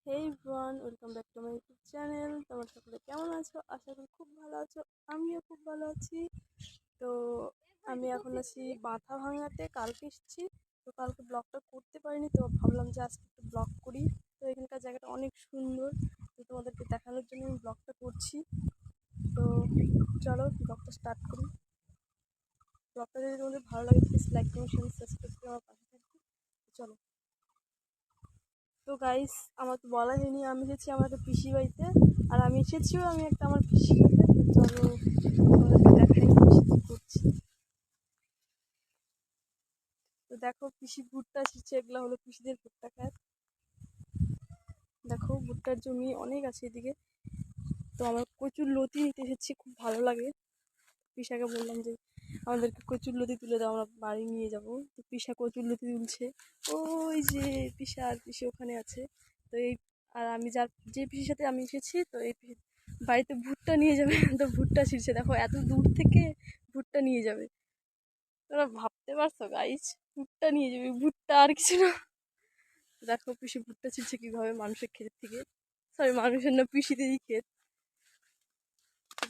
Hey everyone, welcome back to my YouTube channel. তোমরা সকলে কেমন আছো? আশা করি খুব ভালো আছো। আমিও খুব ভালো আছি। তো আমি এখন আছি মাথা ভাঙাতে। কালকে এসেছি, তো কালকে ব্লগটা করতে পারিনি, তো ভাবলাম যে আজকে একটু ব্লগ করি। তো এখানকার জায়গাটা অনেক সুন্দর, তো তোমাদেরকে দেখানোর জন্য আমি ব্লগটা করছি। তো চলো ব্লগটা স্টার্ট করি। ব্লগটা যদি তোমাদের ভালো লাগে please like comment share subscribe করে আমার পাশে থাকবে। চলো। তো গাইস, আমার তো বলা হয়নি, আমি এসেছি আমার একটা পিসি বাড়িতে, আর আমি এসেছিও আমি একটা আমার পিসির সাথে। তো চলো তোমাদেরকে দেখাই পিসি কী করছি। তো দেখো পিসি ভুট্টা ছিঁড়ছে, এগুলো হলো পিসিদের ভুট্টা খায়। দেখো ভুট্টার জমি অনেক আছে এদিকে। তো আমার কচুর লতি নিতে এসেছি, খুব ভালো লাগে। পিসাকে বললাম যে আমাদেরকে কচুর লতি তুলে দাও, আমরা বাড়ি নিয়ে যাব। তো পিসা কচুর লতি তুলছে। ওই যে পিসা আর পিসি ওখানে আছে। তো এই আর আমি যে পিসির সাথে আমি এসেছি, তো এই বাড়িতে ভুট্টা নিয়ে যাবে। তো ভুট্টা ছিঁড়ছে, দেখো এত দূর থেকে ভুট্টা নিয়ে যাবে। তোমরা ভাবতে পারছো গাইস, ভুট্টা নিয়ে যাবে, ভুট্টা আর কিছু না। দেখো পিসি ভুট্টা ছিঁড়ছে কিভাবে মানুষের ক্ষেত থেকে। সরি, মানুষের না, পিসিদেরই ক্ষেত।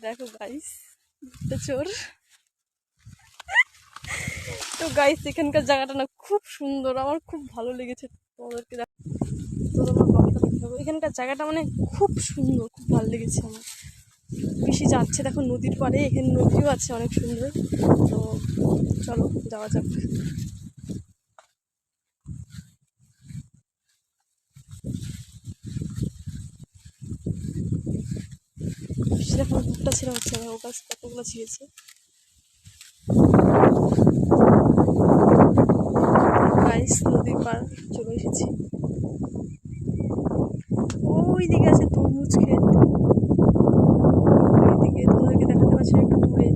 দেখো গাইস, ভুট্টা চোর। তো গাইস, এখানকার জায়গাটা না খুব সুন্দর, আমার খুব ভালো লেগেছে। তোমাদেরকে তো তোমরা ব্লগটা দেখতে পাবো। এখানকার জায়গাটা মানে খুব সুন্দর, খুব ভালো লেগেছে আমার। পিসি যাচ্ছে দেখো নদীর পাড়ে, এখানে নদীও আছে অনেক সুন্দর। তো চলো যাওয়া যাক। পিসি দেখো ভুট্টা ছেঁড়া হচ্ছে, আমার ও গাছ কতগুলো ছিঁড়েছে। গাইস, নদীর পাড় চলে এসেছি। ওই দিকে আছে তরমুজ ক্ষেত, ওইদিকে তোমাদেরকে দেখাতে পাচ্ছি একটু দূরে।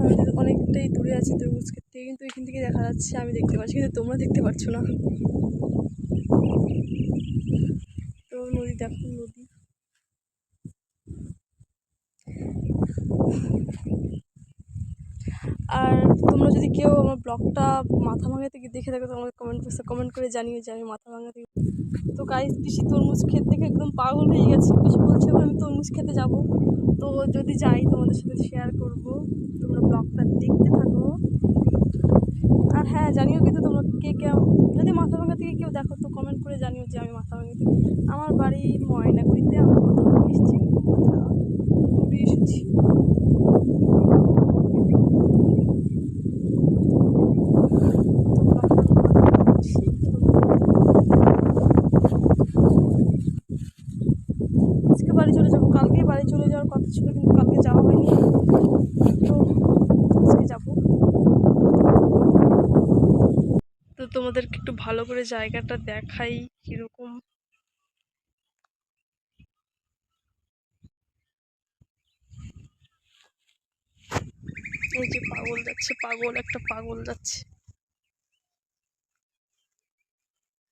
আমি অনেকটাই দূরে আছি তরমুজ ক্ষেত থেকে, কিন্তু এখান থেকে দেখা যাচ্ছে, আমি দেখতে পাচ্ছি, কিন্তু তোমরা দেখতে পাচ্ছ না। তো নদী দেখো, নদী। আর তোমরা যদি কেউ আমার ব্লগটা মাথা ভাঙা থেকে দেখে থাকো, তো আমাকে কমেন্ট করে জানিও যে আমি মাথা ভাঙা থেকে। তো গাইস, পিসি তরমুজ ক্ষেত দেখে একদম পাগল হয়ে গেছে। পিসি বলছে আমি তরমুজ খেতে যাব। তো যদি যাই তোমাদের সাথে শেয়ার করব, তোমরা ব্লগটা দেখতে থাকো। আর হ্যাঁ, জানিও কিন্তু তোমরা কে কে যদি মাথা ভাঙা থেকে কেউ দেখো, তো কমেন্ট করে জানিও যে আমি মাথা ভাঙা থেকে। আমার বাড়ি ময়নাগুড়িতে, আমি মাথা ভাঙা এসেছি, দূরে এসেছি। আজকে বাড়ি চলে যাবো, কালকে বাড়ি চলে যাওয়ার কথা ছিল, কিন্তু কালকে যাওয়া হয়নি। তো আজকে যাবো। তো তোমাদেরকে একটু ভালো করে জায়গাটা দেখাই কিরকম। এই যে পাগল যাচ্ছে, পাগল একটা পাগল যাচ্ছে।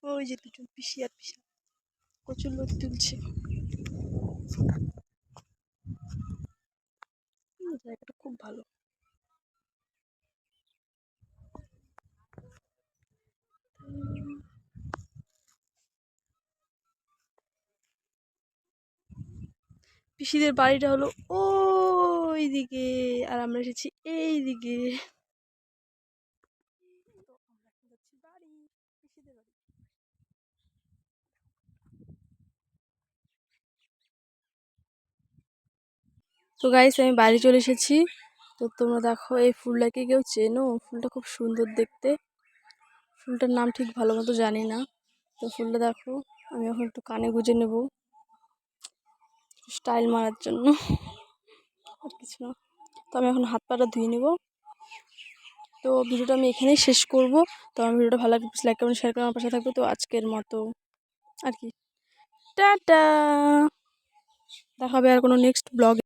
ওই যে দুজন পিসি আর পিসা কচুর লতি তুলছে। জায়গাটা খুব ভালো। পিসিদের বাড়িটা হলো ওই দিকে, আর আমরা এসেছি এই দিকে। তো গাইস, আমি বাড়ি চলে এসেছি। তো তোমরা দেখো এই ফুলটাকে কেউ চেনো? ফুলটা খুব সুন্দর দেখতে। ফুলটার নাম ঠিক ভালো মতো জানি না। তো ফুলটা দেখো, আমি এখন একটু কানে গুঁজে নেব স্টাইল মারার জন্য, আর কিছু না। তো আমি এখন হাত পাটা ধুয়ে নেব। তো ভিডিওটা আমি এখানেই শেষ করব। তো আমার ভিডিওটা ভালো লাগলে লাইক কমেন্ট শেয়ার করে আমার পাশে থাকবে। তো আজকের মতো আর কি, টাটা। দেখা হবে আর কোনো নেক্সট ব্লগে।